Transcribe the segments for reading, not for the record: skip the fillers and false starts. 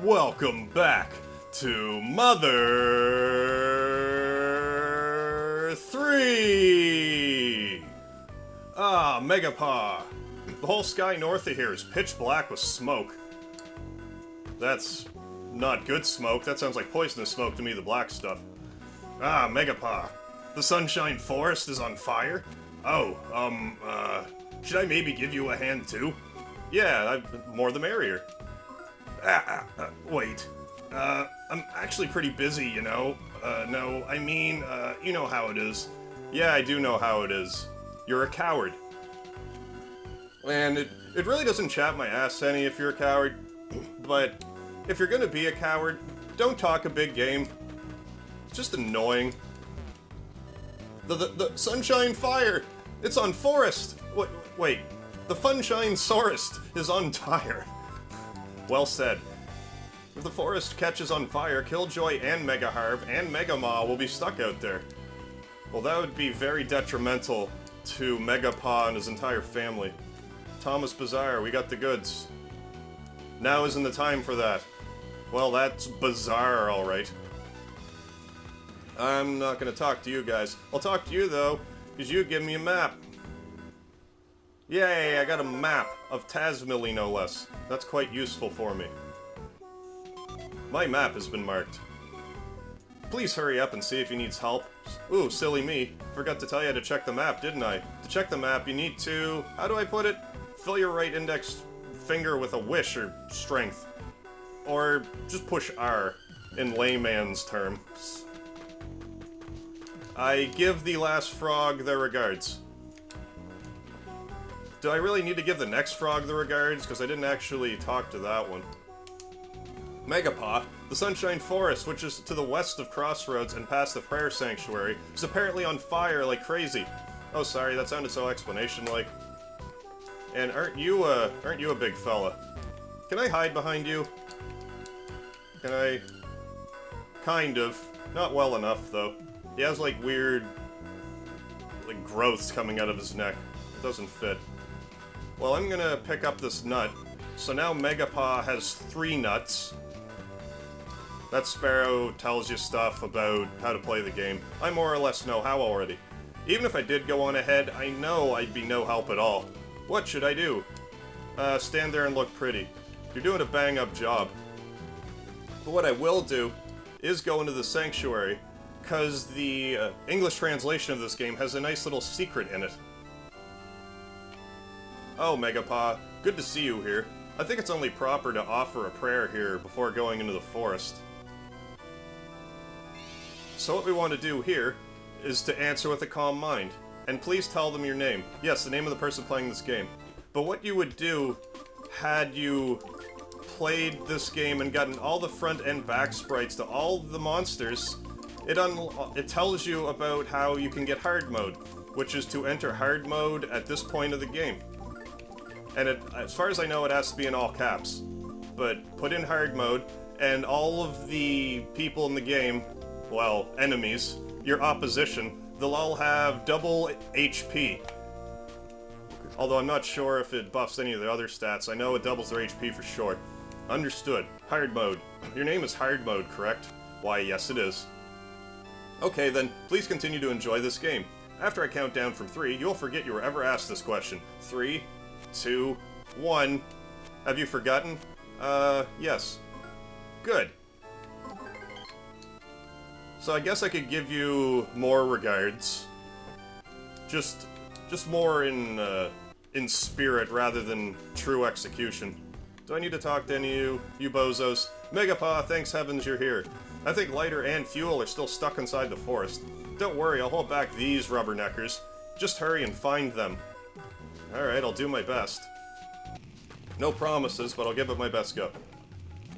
Welcome back to Mother 3! Ah, Megapaw. The whole sky north of here is pitch black with smoke. That's not good smoke. That sounds like poisonous smoke to me, the black stuff. Ah, Megapaw. The Sunshine Forest is on fire? Oh, should I maybe give you a hand too? Yeah, more the merrier. Wait. I'm actually pretty busy, you know? No, I mean, you know how it is. Yeah, I do know how it is. You're a coward. And it really doesn't chap my ass any if you're a coward, but if you're gonna be a coward, don't talk a big game. It's just annoying. The Sunshine Fire! It's on forest! Wait, the Funshine Forest is on tire. Well said. If the forest catches on fire, Killjoy and MegaHarv and MegaMaw will be stuck out there. Well, that would be very detrimental to Megapaw and his entire family. Thomas Bizarre, we got the goods. Now isn't the time for that. Well, that's bizarre, alright. I'm not gonna talk to you guys. I'll talk to you, though, because you give me a map. Yay, I got a map of Tazmily, no less. That's quite useful for me. My map has been marked. Please hurry up and see if he needs help. Ooh, silly me. Forgot to tell you to check the map, didn't I? To check the map, you need to... how do I put it? Fill your right index finger with a wish or strength. Or just push R, in layman's terms. I give the last frog their regards. Do I really need to give the next frog the regards? Because I didn't actually talk to that one. Megapaw, the Sunshine Forest, which is to the west of Crossroads and past the Prayer Sanctuary, is apparently on fire like crazy. Oh, sorry, that sounded so explanation-like. And aren't you a big fella? Can I hide behind you? Can I? Kind of. Not well enough, though. He has, like, weird... like, growths coming out of his neck. It doesn't fit. Well, I'm gonna pick up this nut. So now Megapaw has 3 nuts. That sparrow tells you stuff about how to play the game. I more or less know how already. Even if I did go on ahead, I know I'd be no help at all. What should I do? Stand there and look pretty. You're doing a bang-up job. But what I will do is go into the sanctuary, because the English translation of this game has a nice little secret in it. Oh, Megapaw, good to see you here. I think it's only proper to offer a prayer here before going into the forest. So what we want to do here is to answer with a calm mind. And please tell them your name. Yes, the name of the person playing this game. But what you would do had you played this game and gotten all the front and back sprites to all the monsters, it tells you about how you can get hard mode, which is to enter hard mode at this point of the game. And as far as I know, it has to be in all caps. But put in hard mode, and all of the people in the game, well, enemies, your opposition, they'll all have double HP. Although I'm not sure if it buffs any of the other stats. I know it doubles their HP for sure. Understood. Hard mode. Your name is Hard Mode, correct? Why, yes it is. Okay then, please continue to enjoy this game. After I count down from 3, you'll forget you were ever asked this question. 3, 2, 1. Have you forgotten? Yes. Good. So I guess I could give you more regards. Just more in spirit rather than true execution. Do I need to talk to any of you bozos? Megapaw, thanks heavens you're here. I think Lighter and Fuel are still stuck inside the forest. Don't worry, I'll hold back these rubberneckers. Just hurry and find them. Alright, I'll do my best. No promises, but I'll give it my best go.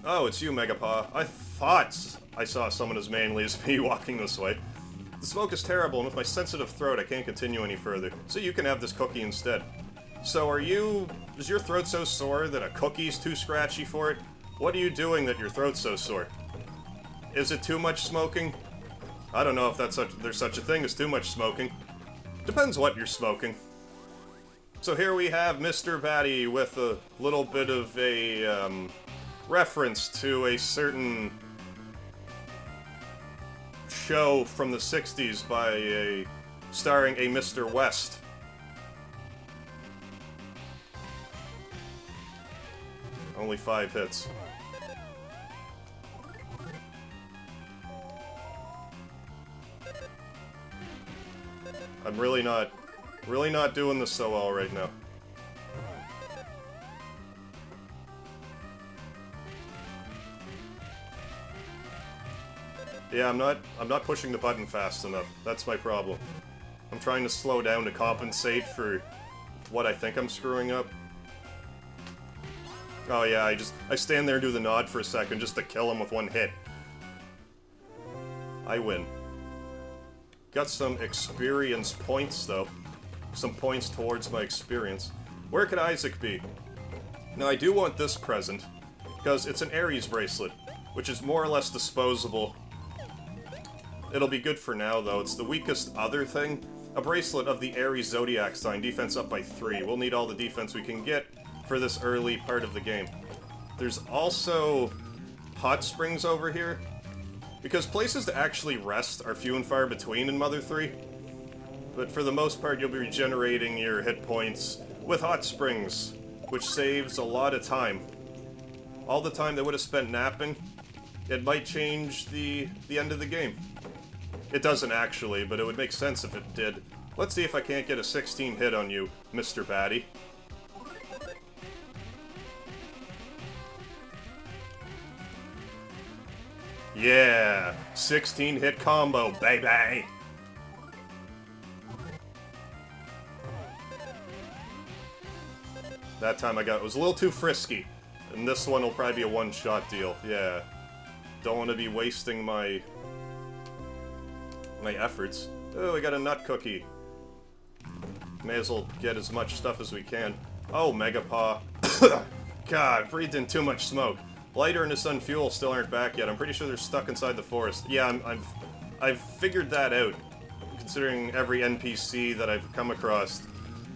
Oh, it's you, Megapaw. I thought I saw someone as manly as me walking this way. The smoke is terrible, and with my sensitive throat, I can't continue any further. So you can have this cookie instead. So is your throat so sore that a cookie's too scratchy for it? What are you doing that your throat's so sore? Is it too much smoking? I don't know if there's such a thing as too much smoking. Depends what you're smoking. So here we have Mr. Batty with a little bit of a, reference to a certain show from the 60s by starring a Mr. West. Only 5 hits. I'm really not doing this so well right now. Yeah, I'm not pushing the button fast enough. That's my problem. I'm trying to slow down to compensate for what I think I'm screwing up. Oh yeah, I stand there and do the nod for a second just to kill him with 1 hit. I win. Got some experience points, though. Some points towards my experience. Where could Isaac be? Now, I do want this present, because it's an Ares bracelet, which is more or less disposable. It'll be good for now, though. It's the weakest other thing. A bracelet of the Ares zodiac sign, defense up by 3. We'll need all the defense we can get for this early part of the game. There's also hot springs over here, because places to actually rest are few and far between in Mother 3. But for the most part, you'll be regenerating your hit points with hot springs, which saves a lot of time. All the time they would have spent napping, it might change the end of the game. It doesn't actually, but it would make sense if it did. Let's see if I can't get a 16 hit on you, Mr. Batty. Yeah! 16 hit combo, baby! That time it was a little too frisky. And this one will probably be a one-shot deal, yeah. Don't want to be wasting my efforts. Oh, we got a nut cookie. May as well get as much stuff as we can. Oh, Megapaw. God, breathed in too much smoke. Lighter and his son Fuel still aren't back yet. I'm pretty sure they're stuck inside the forest. Yeah, I've figured that out, considering every NPC that I've come across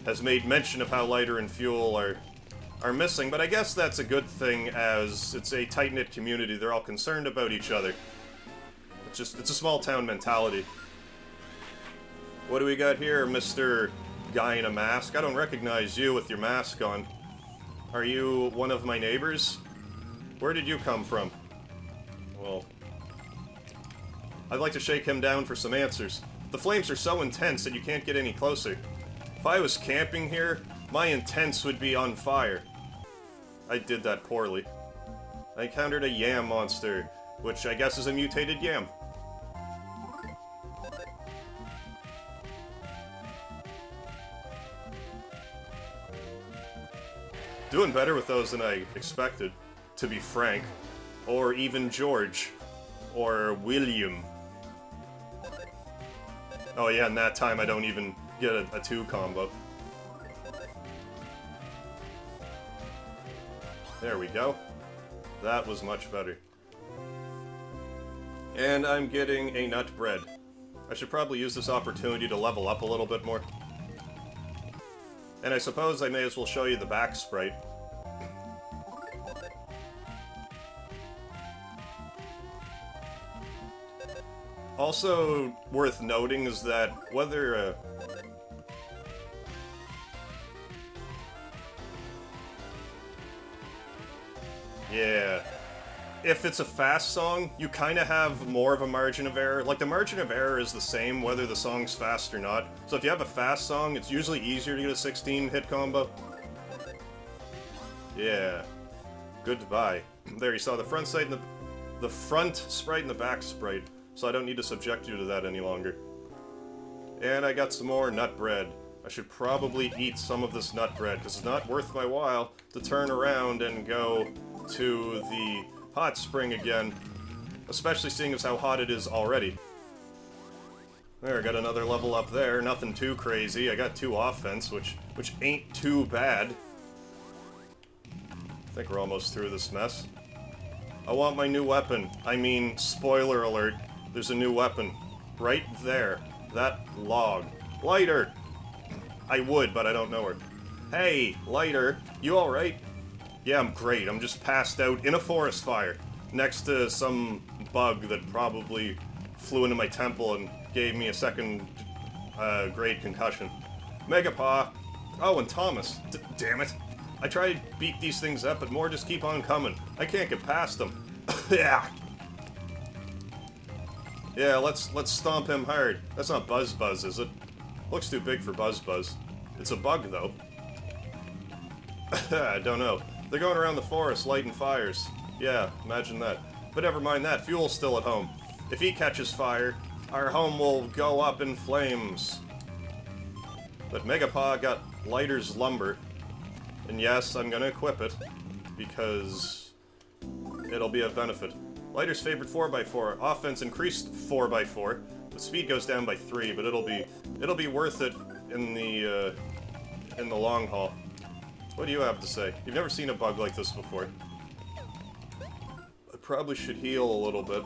has made mention of how Lighter and Fuel are missing, but I guess that's a good thing, as it's a tight-knit community. They're all concerned about each other. It's a small-town mentality. What do we got here, Mr. Guy in a mask? I don't recognize you with your mask on. Are you one of my neighbors? Where did you come from? Well, I'd like to shake him down for some answers. The flames are so intense that you can't get any closer. If I was camping here, my intents would be on fire. I did that poorly. I encountered a yam monster, which I guess is a mutated yam. Doing better with those than I expected, to be frank. Or even George. Or William. Oh yeah, and that time I don't even get a 2 combo. There we go. That was much better. And I'm getting a nut bread. I should probably use this opportunity to level up a little bit more. And I suppose I may as well show you the back sprite. Also worth noting is that whether yeah. If it's a fast song, you kind of have more of a margin of error. Like, the margin of error is the same whether the song's fast or not. So if you have a fast song, it's usually easier to get a 16-hit combo. Yeah. Goodbye. There, you saw the front side and the front sprite and the back sprite. So I don't need to subject you to that any longer. And I got some more nut bread. I should probably eat some of this nut bread, because it's not worth my while to turn around and go to the hot spring again, especially seeing as how hot it is already. There, got another level up there, nothing too crazy. I got 2 offense, which ain't too bad. I think we're almost through this mess. I want my new weapon. I mean, spoiler alert, there's a new weapon. Right there. That log. Lighter! I would, but I don't know her. Hey, Lighter, you alright? Yeah, I'm great. I'm just passed out in a forest fire next to some bug that probably flew into my temple and gave me a second grade concussion. Megapaw. Oh, and Thomas. Damn it. I try to beat these things up, but more just keep on coming. I can't get past them. Yeah. Yeah, let's stomp him hard. That's not Buzz Buzz, is it? Looks too big for Buzz Buzz. It's a bug, though. I don't know. They're going around the forest lighting fires. Yeah, imagine that. But never mind that, Fuel's still at home. If he catches fire, our home will go up in flames. But Megapaw got Lighter's lumber. And yes, I'm gonna equip it, because it'll be of benefit. Lighter's favorite 4x4. Offense increased 4x4. The speed goes down by 3, but it'll be worth it in the long haul. What do you have to say? You've never seen a bug like this before. I probably should heal a little bit.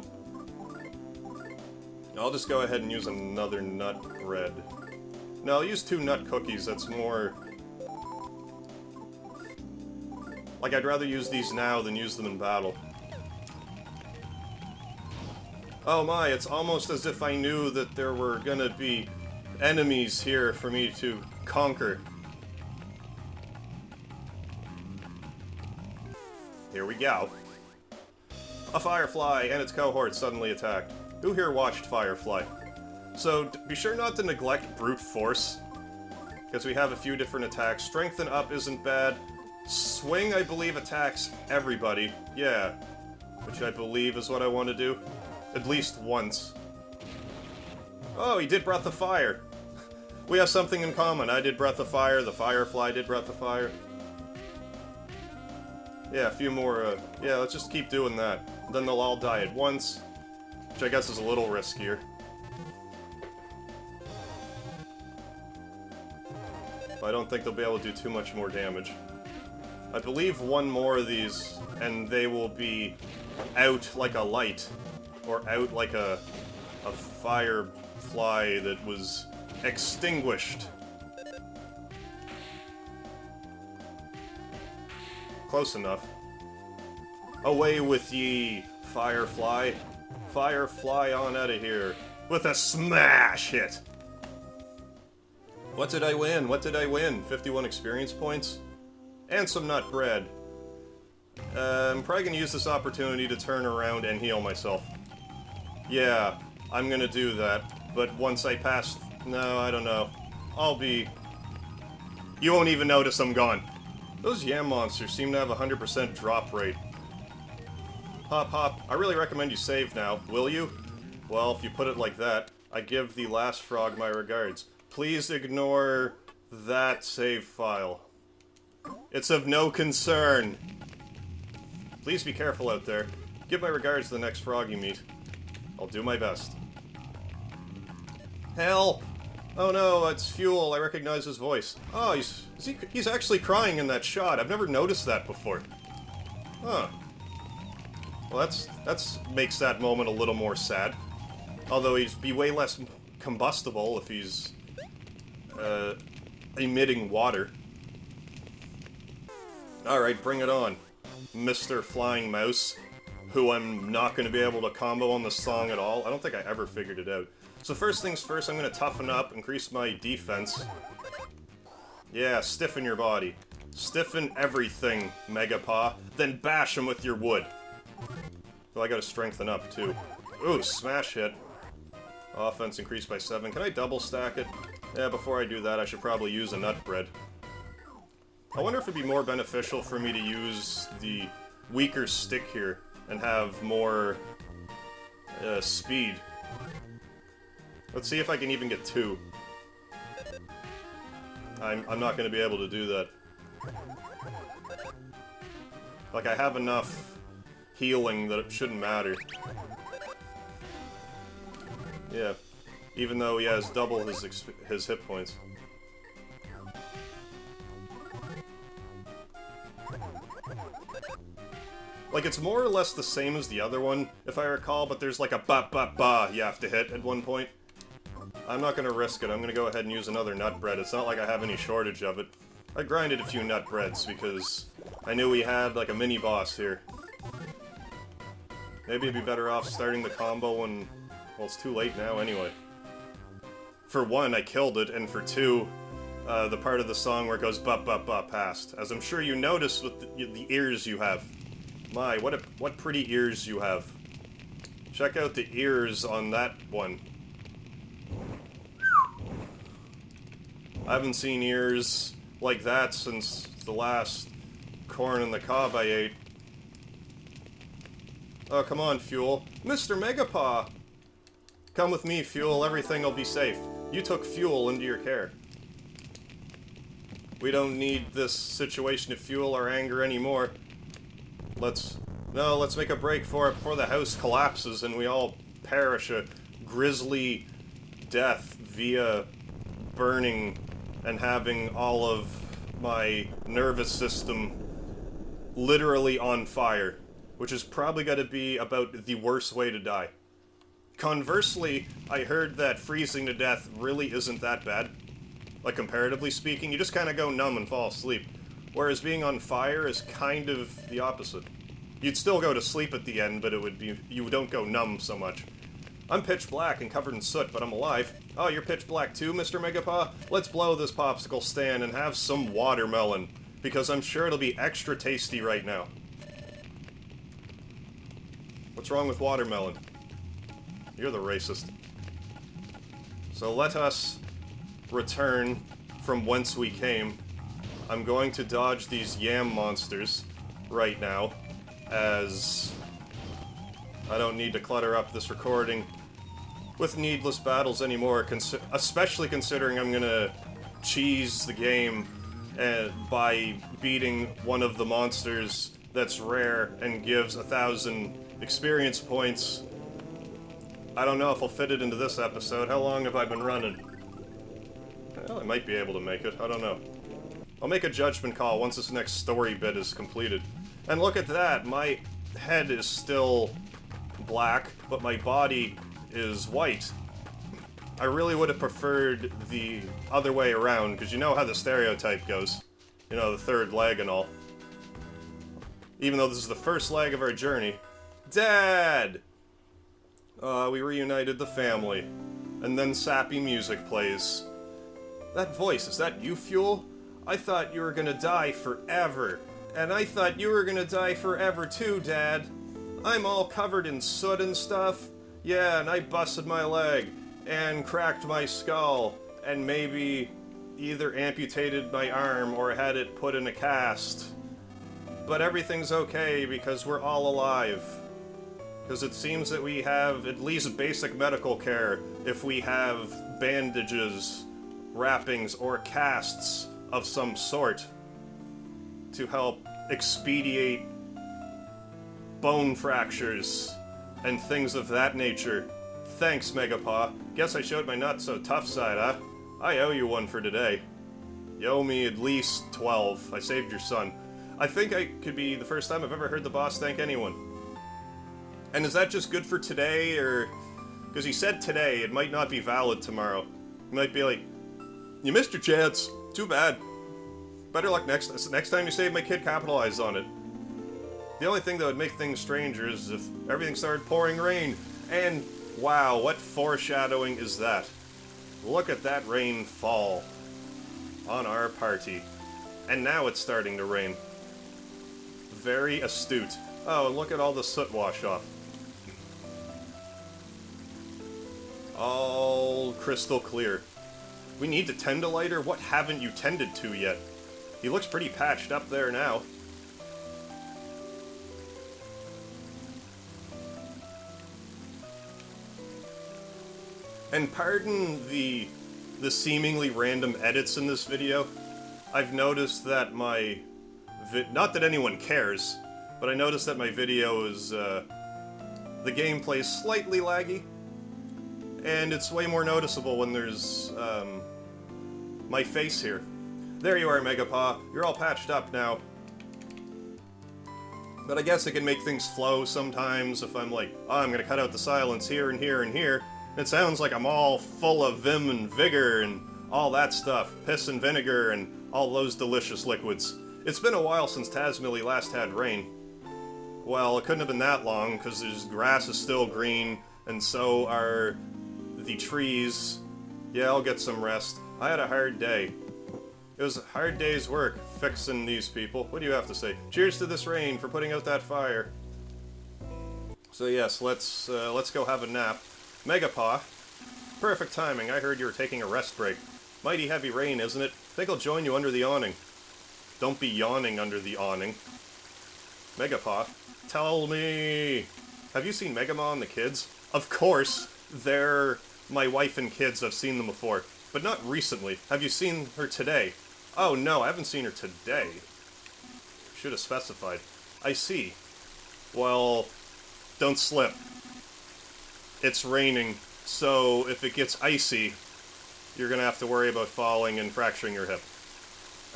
I'll just go ahead and use another nut bread. No, I'll use 2 nut cookies. That's more... Like, I'd rather use these now than use them in battle. Oh my, it's almost as if I knew that there were gonna be enemies here for me to conquer. Here we go. A Firefly and its cohort suddenly attacked. Who here watched Firefly? So, be sure not to neglect Brute Force, because we have a few different attacks. Strengthen Up isn't bad. Swing, I believe, attacks everybody. Yeah. Which I believe is what I want to do. At least once. Oh, he did Breath of Fire. We have something in common. I did Breath of Fire, the Firefly did Breath of Fire. Yeah, a few more, yeah, let's just keep doing that. Then they'll all die at once, which I guess is a little riskier. I don't think they'll be able to do too much more damage. I believe one more of these, and they will be out like a light. Or out like a firefly that was extinguished. Close enough. Away with ye, Firefly. Firefly on out of here. With a smash hit! What did I win? What did I win? 51 experience points? And some nut bread. I'm probably gonna use this opportunity to turn around and heal myself. Yeah, I'm gonna do that. But once I pass... No, I don't know. I'll be... You won't even notice I'm gone. Those yam monsters seem to have a 100% drop rate. Hop Hop, I really recommend you save now. Will you? Well, if you put it like that, I give the last frog my regards. Please ignore that save file. It's of no concern. Please be careful out there. Give my regards to the next frog you meet. I'll do my best. Help! Oh no, it's Fuel. I recognize his voice. Oh, he's actually crying in that shot. I've never noticed that before. Huh. Well, that's makes that moment a little more sad. Although he'd be way less combustible if he's emitting water. Alright, bring it on, Mr. Flying Mouse, who I'm not going to be able to combo on the song at all. I don't think I ever figured it out. So first things first, I'm going to toughen up, increase my defense. Yeah, stiffen your body. Stiffen everything, Megapaw. Then bash him with your wood. Well, I gotta strengthen up, too. Ooh, smash hit. Offense increased by 7. Can I double stack it? Yeah, before I do that, I should probably use a nut bread. I wonder if it'd be more beneficial for me to use the weaker stick here and have more speed. Let's see if I can even get 2. I'm not going to be able to do that. Like, I have enough healing that it shouldn't matter. Yeah. Even though he has double his hit points. Like, it's more or less the same as the other one, if I recall, but there's like a ba-ba-ba you have to hit at one point. I'm not gonna risk it. I'm gonna go ahead and use another nut bread. It's not like I have any shortage of it. I grinded a few nut breads because I knew we had, like, a mini-boss here. Maybe it'd be better off starting the combo when... Well, it's too late now anyway. For one, I killed it, and for two, the part of the song where it goes ba-ba-ba passed. As I'm sure you noticed with the ears you have. My, what pretty ears you have. Check out the ears on that one. I haven't seen ears like that since the last corn on the cob I ate. Oh, come on, Fuel. Mr. Megapaw! Come with me, Fuel. Everything will be safe. You took Fuel into your care. We don't need this situation to fuel our anger anymore. Let's make a break for it before the house collapses and we all perish a grisly death via burning and having all of my nervous system literally on fire, which is probably going to be about the worst way to die. Conversely, I heard that freezing to death really isn't that bad. Like, comparatively speaking, you just kind of go numb and fall asleep. Whereas being on fire is kind of the opposite. You'd still go to sleep at the end, but it would be, you don't go numb so much. I'm pitch black and covered in soot, but I'm alive. Oh, you're pitch black too, Mr. Megapaw? Let's blow this popsicle stand and have some watermelon, because I'm sure it'll be extra tasty right now. What's wrong with watermelon? You're the racist. So let us return from whence we came. I'm going to dodge these yam monsters right now, as I don't need to clutter up this recording with needless battles anymore, especially considering I'm gonna cheese the game by beating one of the monsters that's rare and gives 1,000 experience points. I don't know if I'll fit it into this episode. How long have I been running? Well, I might be able to make it. I don't know. I'll make a judgment call once this next story bit is completed. And look at that! My head is still black, but my body is white. I really would have preferred the other way around, because you know how the stereotype goes. You know, the third leg and all. Even though this is the first leg of our journey. Dad! We reunited the family. And then sappy music plays. That voice, is that you, Fuel? I thought you were gonna die forever. And I thought you were gonna die forever too, Dad. I'm all covered in soot and stuff. Yeah, and I busted my leg. And cracked my skull. And maybe either amputated my arm or had it put in a cast. But everything's okay because we're all alive. Because it seems that we have at least basic medical care if we have bandages, wrappings, or casts of some sort to help expedite bone fractures and things of that nature. Thanks, Megapaw. Guess I showed my not-so-tough side, huh? I owe you one for today. You owe me at least 12. I saved your son. I think I could be the first time I've ever heard the boss thank anyone. And is that just good for today, or... Because he said today, it might not be valid tomorrow. He might be like, you missed your chance. Too bad. Better luck next time you save my kid, capitalize on it. The only thing that would make things stranger is if everything started pouring rain. And, wow, what foreshadowing is that? Look at that rain fall on our party. And now it's starting to rain. Very astute. Oh, and look at all the soot wash off. All crystal clear. We need to tend a lighter? What haven't you tended to yet? He looks pretty patched up there now. And pardon the seemingly random edits in this video. I've noticed that my... not that anyone cares, but I noticed that my video is, the gameplay is slightly laggy. And it's way more noticeable when there's, my face here. There you are, Megapaw. You're all patched up now. But I guess it can make things flow sometimes if I'm like, oh, I'm gonna cut out the silence here and here and here. It sounds like I'm all full of vim and vigor and all that stuff. Piss and vinegar and all those delicious liquids. It's been a while since Tasmilly last had rain. Well, it couldn't have been that long, because the grass is still green, and so are the trees. Yeah, I'll get some rest. I had a hard day. It was a hard day's work, fixing these people. What do you have to say? Cheers to this rain for putting out that fire. So yes, let's go have a nap. Megapaw. Perfect timing. I heard you were taking a rest break. Mighty heavy rain, isn't it? Think I'll join you under the awning. Don't be yawning under the awning. Megapaw. Tell me. Have you seen MegaMan and the kids? Of course. They're my wife and kids. I've seen them before. But not recently. Have you seen her today? Oh no, I haven't seen her today. Should have specified. I see. Well, don't slip. It's raining, so if it gets icy, you're gonna have to worry about falling and fracturing your hip.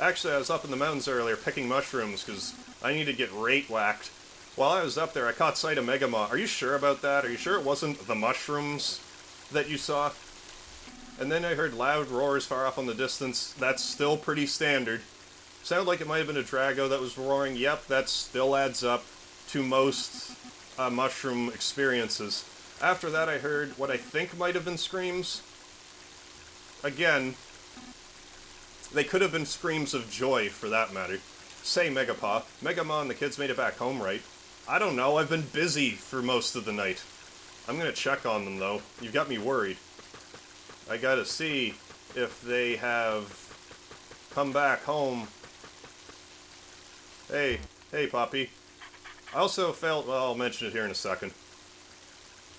Actually, I was up in the mountains earlier picking mushrooms because I need to get rate whacked. While I was up there, I caught sight of MegaMan. Are you sure about that? Are you sure it wasn't the mushrooms that you saw? And then I heard loud roars far off on the distance. That's still pretty standard. Sounded like it might have been a Drago that was roaring. Yep, that still adds up to most mushroom experiences. After that, I heard what I think might have been screams. Again, they could have been screams of joy, for that matter. Say, Megapaw, MegaMan and the kids made it back home, right? I don't know, I've been busy for most of the night. I'm gonna check on them, though. You've got me worried. I gotta see if they have come back home. Hey, Poppy. I also felt, well, I'll mention it here in a second.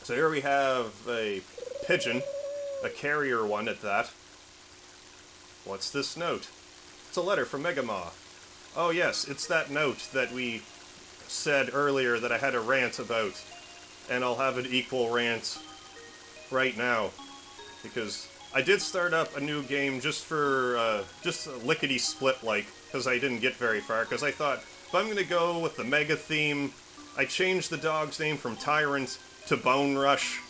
So here we have a pigeon, a carrier one at that. What's this note? It's a letter from MegaMan. Oh yes, it's that note that we said earlier that I had a rant about. And I'll have an equal rant right now. Because I did start up a new game just for, just lickety-split-like, because I didn't get very far, because I thought, if I'm going to go with the Mega theme, I changed the dog's name from Tyrant to Bone Rush,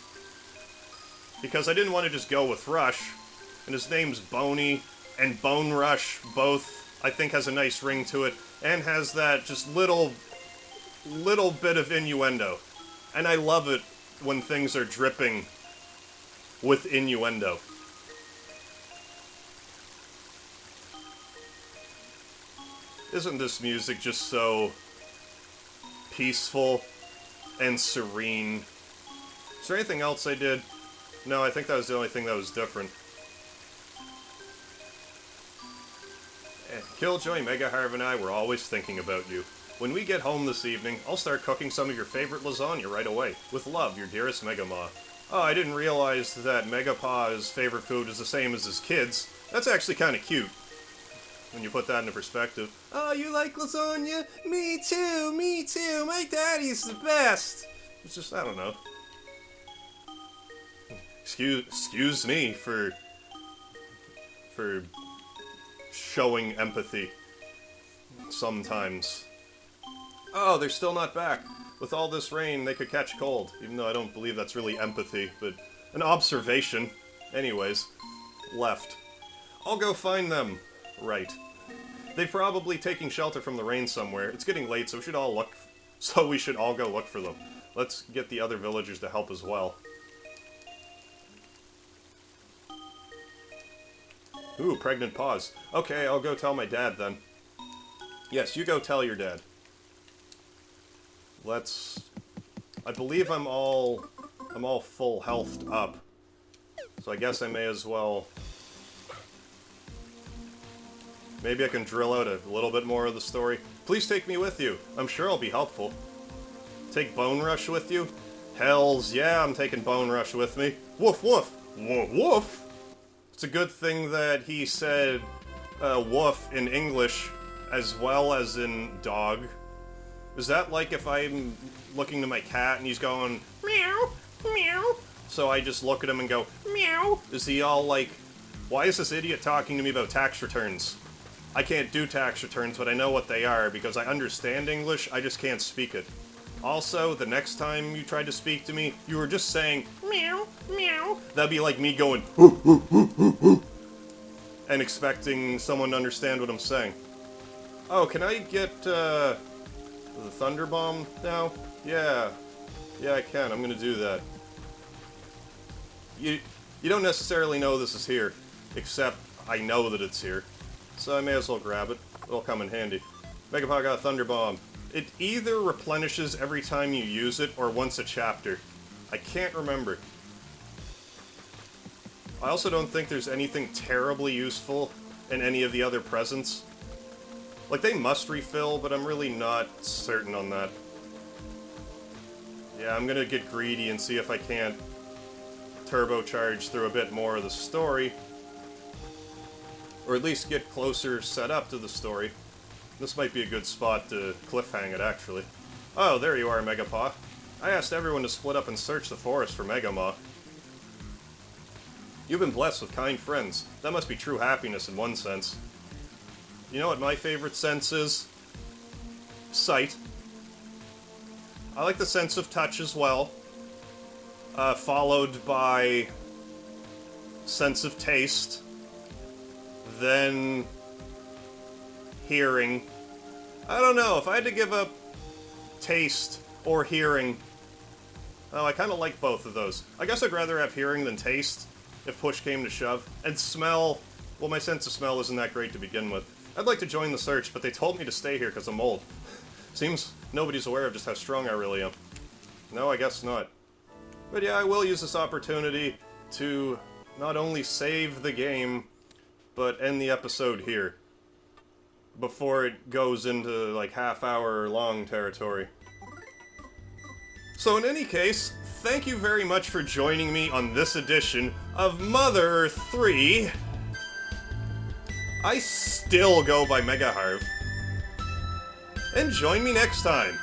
because I didn't want to just go with Rush, and his name's Boney, and Bone Rush both, I think, has a nice ring to it, and has that just little bit of innuendo. And I love it when things are dripping with innuendo. Isn't this music just so peaceful and serene? Is there anything else I did? No, I think that was the only thing that was different. Killjoy, MegaHarv, and I were always thinking about you. When we get home this evening, I'll start cooking some of your favorite lasagna right away. With love, your dearest MegaMan. Oh, I didn't realize that Megapaw's favorite food is the same as his kids. That's actually kind of cute, when you put that into perspective. Oh, you like lasagna? Me too, my daddy's the best! It's just, I don't know. Excuse me for showing empathy. Sometimes. Oh, they're still not back. With all this rain, they could catch cold. Even though I don't believe that's really empathy, but an observation. Anyways, left. I'll go find them. Right. They're probably taking shelter from the rain somewhere. It's getting late, so we should all go look for them. Let's get the other villagers to help as well. Ooh, pregnant paws. Okay, I'll go tell my dad then. Yes, you go tell your dad. I believe I'm all full healthed up. So I guess I may as well... Maybe I can drill out a little bit more of the story. Please take me with you. I'm sure I'll be helpful. Take Bone Rush with you? Hells yeah, I'm taking Bone Rush with me. Woof woof! Woof woof! It's a good thing that he said woof in English as well as in dog. Is that like if I'm looking to my cat and he's going meow, meow? So I just look at him and go meow? Is he all like, why is this idiot talking to me about tax returns? I can't do tax returns, but I know what they are because I understand English, I just can't speak it. Also, the next time you tried to speak to me, you were just saying meow, meow. That'd be like me going and expecting someone to understand what I'm saying. Oh, can I get, the Thunder Bomb now? Yeah. Yeah, I can. I'm gonna do that. You don't necessarily know this is here, except I know that it's here. So I may as well grab it. It'll come in handy. MegaPod got a Thunder Bomb. It either replenishes every time you use it, or once a chapter. I can't remember. I also don't think there's anything terribly useful in any of the other presents. Like, they must refill, but I'm really not certain on that. Yeah, I'm gonna get greedy and see if I can't turbocharge through a bit more of the story. Or at least get closer set up to the story. This might be a good spot to cliffhang it, actually. Oh, there you are, Megapaw. I asked everyone to split up and search the forest for Megamaw. You've been blessed with kind friends. That must be true happiness in one sense. You know what my favorite sense is? Sight. I like the sense of touch as well. Followed by sense of taste. Then hearing. I don't know, if I had to give up taste or hearing... Oh, I kind of like both of those. I guess I'd rather have hearing than taste, if push came to shove. And smell... Well, my sense of smell isn't that great to begin with. I'd like to join the search, but they told me to stay here because I'm old. Seems nobody's aware of just how strong I really am. No, I guess not. But yeah, I will use this opportunity to not only save the game, but end the episode here. Before it goes into, like, half-hour long territory. So in any case, thank you very much for joining me on this edition of Mother Earth 3. I still go by MegaHarv. And join me next time.